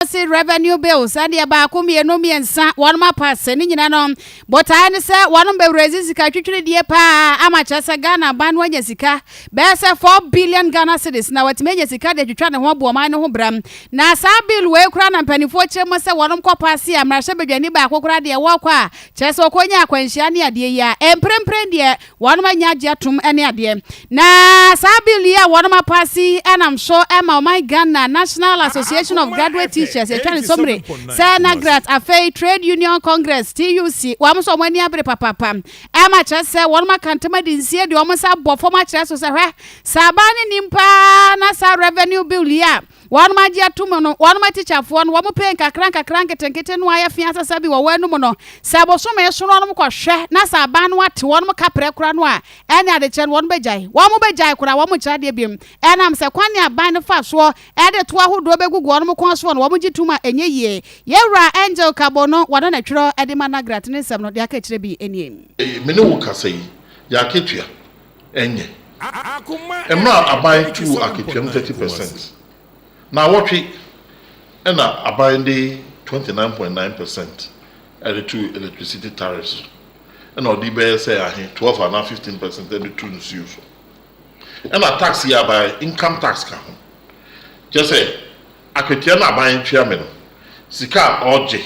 say revenue bills and the Bakumi no me and San one ma pass sending in but I say one be resisika twitwe die pa amachasa Ghana ban wanya sika be say 4 billion Ghana cedis na watime sika de twitwa ne ho bo man no ho bram na sa bill we kura na mpanifo chemo say wonom kopase amrahye bedwani ba akokora de wo kwa chese okonya akwanhia ne ade ya emprempren de wonom anya age atom ene ade na sa bill ya wonom apase and I'm sure Emma my Ghana National Association of Graduate Teachers somebody say NAGRAT afei Trade Union Congress TUC wam so mani abre papa Emma chese wonom akantama de nsie de omo sa bofo ma chese so say hwe sabane nimpa na sa revenue bill ya one magia tumono, one my teacher for one pay kakrank tenkete no aya fiansa sabi wo wanu mo no sabo so me so no ko hwe na sa ban wat one mo kapre kura no a ene ade chen one bejai one mo bejai kura one mo chade biem enam se kwan ya ban no fa so e de to ahodo begugu one mo kon so no one mo gituma enye ye yewra angel kabono wada na twiro e de NAGRAT ne sem no de aka kire bi eniem me ne wo kasa yi ya ketua enye emra aban tu aketua 30%. Now what we and about the 29.9% added to electricity tariffs. And our DBA say 12 and 15% and the two use. And a tax here by income tax count. Just say I could tell na buying chairman. Sika OJ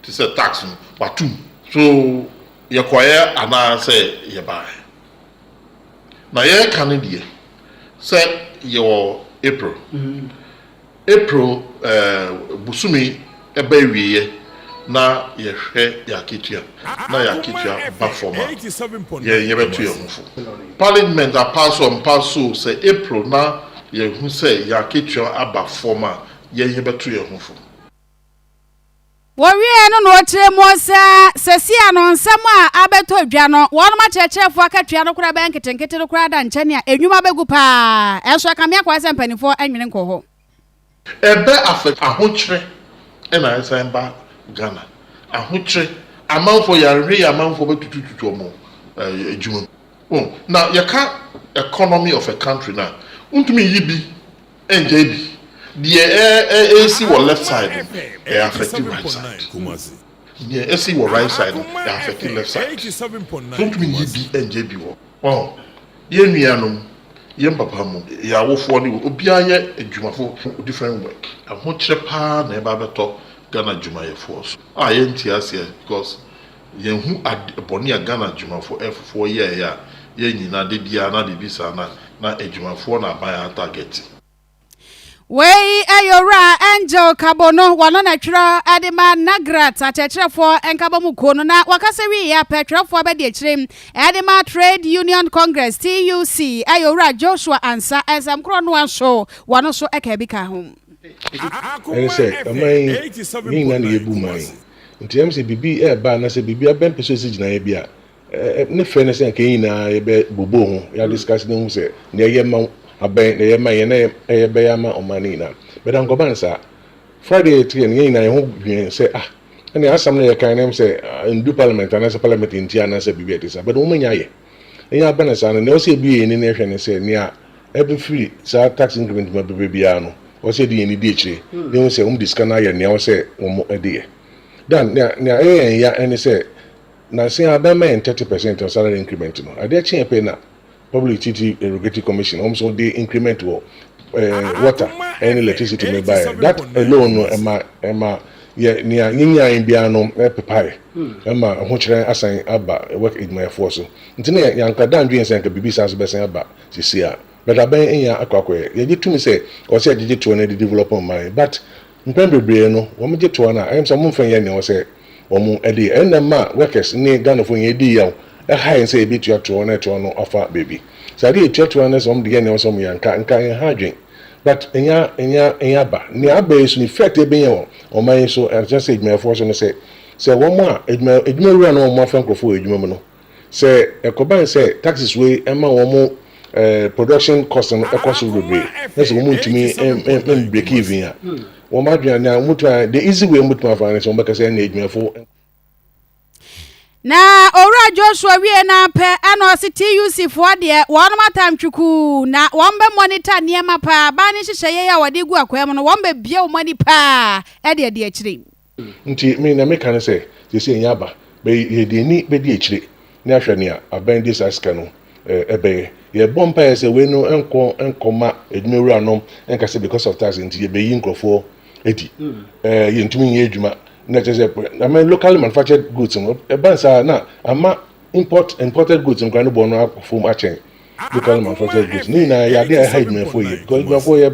to say tax but two. So you acquire and I say you buy. Now you Canadian say your April. April busumi ebewiye na yehwe yakitua na yakitua performa ye betu yehufo parliament a pass say April na yehu say yakitua aba forma ye betu yehufo Warrior no chire mo sa sesia no nsam a abeto dwa no won ma chechefo akatua no kura bank tenkete no kura da nchane a enwuma begu pa enso akamia kwa sempanifo anwene nko ho ebe affect ahochre na nsan ba Ghana ahochre amanfo yare amanfo betututu omo ejuma na yaka economy of a country na untumi yibi enje bi the AC was left side affect right side the AC was right side affect left side untumi yibi enje bi wo yenuanom yem papa mu ya wofo ni obi anye adwumafo different work ahochre pa na eba beto Ghana adwumayefo so yenti ase because yen hu boni a Ghana adwumafo F4 year ya yen nyina de bia na de bisa na adwumafo na ban target Wey ayora angel kabono wana na twira adema NAGRAT achechefo enkabomu kono na wakase wi ya petrofo abedi echirem adema Trade Union Congress TUC ayora Joshua Ansa esamkro no anso wano so ekebika ho I say amai ni na yebu mai ntiem se bibi ba na se bibi abem peso se gina ye bia ne fe ne se kan yina ye be bobo ho ya discuss ne hu se ne ye ma aben ne ye ma ye na ye be ya ma omani na but an go ban sa Friday three ne yina ye ho hwen se ene asam ne ye kan nem se ndu parliament na se parliament ntia na se bibi etisa but wo manya ye enya ban sa ne o se bi ni ne hwe ne se ne a every free sa tax increment ma bebe bia no o se di ni di echi ne wo se discuss na ye ne o se wo ede dan na ya ene se na say abema 30% of salary increment no ade chi pe na Public Utility Regulatory Commission also they increment water and electricity may buy that alone no ema ye nya in bia no pepai ema ho kire asan aba work in my force ntine yanka dan dwen sen ka bibisa so besen aba sisia but aban enya akwakoye ye gitumi say o say digital na development man but mpembebre no wo me gito na em so mo mfa ye ne o say omo edi enema workers ni Ghana fo ye di yaw high say be to na to no offer baby so dey to na some dey na some yanka nka ha dwen but enya ba ni aba is in effect e be yan o man so just say me for so no say one more eduma wura no mo afan krofo eduma mu no say ekoban say taxes we ema wo mo production cost no cost will be na so mo ntumi break even ya wo ma dwan na mutu the easy way mutu afan so mbeka say na eduma fo na owura Joshua wie na pe ana o TUC fo de won matam twuku na won be monitor niema pa ba ne hyehyeye ya wode gu akwam no won be bia o mani pa e de akire nti me na me kan say se nya ba be ye de ni be de akire ni ahwe ne a aban dis aska no ebe ye bompa ye se we no enkoma edumewura no enka se because of tax nti ye be yi nkrofo edi ye ntumi ye adwuma na chese I mean locally manufactured goods no ebansa na ama imported goods nkran no bo no akofom achen locally manufactured goods ni na ya de hide me for you because you for ye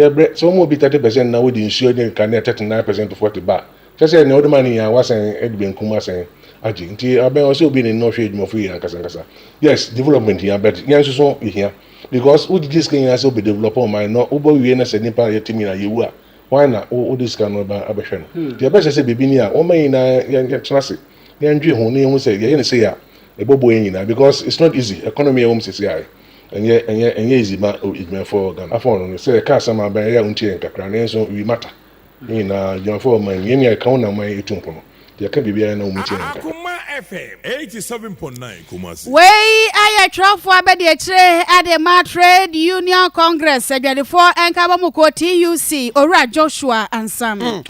bre so mo be 30% na we di nsure ni kan 39% to 40 ba chese ne odman ya wasan edben kuma san aji nti aben o se obi ni no hwe edwuma for you ankasa yes development here but yan so here because we this can as obi develop on my no obo wie na se nipa yetimi na yewu a why na o this can no ba abehwe no the best say bibi ni a o man na ya chenase ya ndwe ho ne hu say ye ne say ya ebobo yin na because it's not easy economy e say say enye easy ma idme for Ghana afọ no say ka sama ba ya untie nkakra ne so we matter yin na you for man yin ya ka na man etumpo no the ka bibia na umutie nkakra Akoma FM 87.9 Kumasi. wey aye trofo abedi akire ade ma trade union congress adwadefo enka ba mu ko TUC owura Joshua ansam